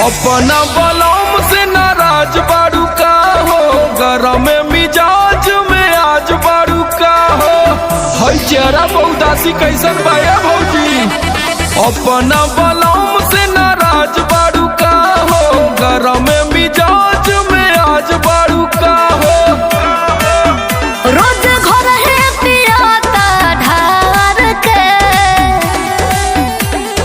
अपना बलम से नाराज बारू का हो, गरम मिजाज में आज बारू का हो। हई चेहरा बहुदासी कैसन बाया भौजी, अपना बलम से नाराज बारू का हो, गरम मिजाज में आज बारू का हो। रोज घर है पियाता ढार के,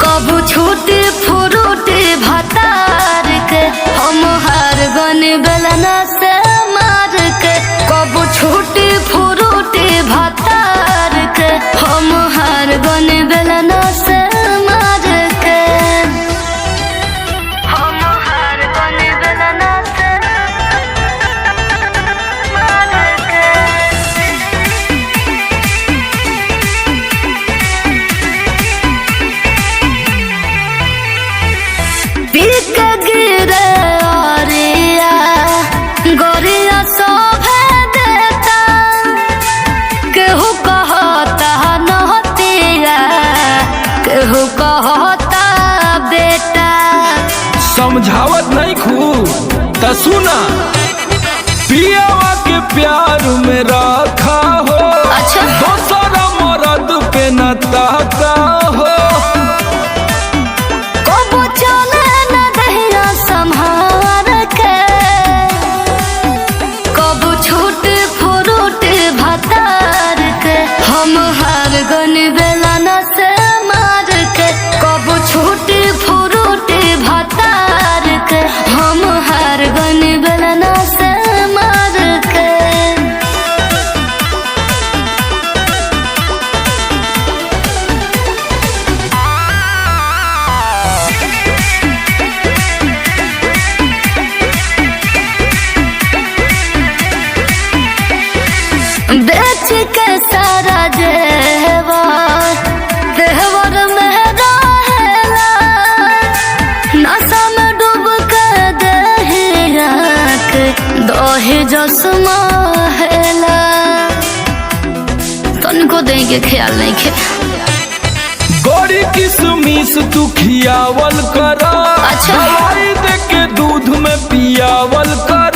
कबू छूटी फुरूटी भतार के, हम हार गन बेलना से मार के। कबू छूटी फुरूटी भतार के, हम हार गन बेलना से मार के। हम हार गन बेलना से मार के। पीक गिरे औरिया गोरिया शोभे देता, केहू कहता नहतिया, केहू कहता बेटा। समझावत नहीं खू त सुना, पियावा के प्यार में रखा हो, अच्छा। दोसरा मर्द पे न ताका हो। कबो चले न दहिया संभार के, कबो छूट फुरूट भतार के, हम हार गन बेलना से मार के। कबो छूट फुरूट भतार के, हम हार गन बेलना से मार के। बेच के सारा जेवर देवर में रहेला, नशा में डूब के दहिया के दही जसमा हेला। तनिको देंगे ख्याल नहीं खे। गोरी किसमिस तू खियावल करा, अच्छा। दवाई दे के दूध में पियावल कर।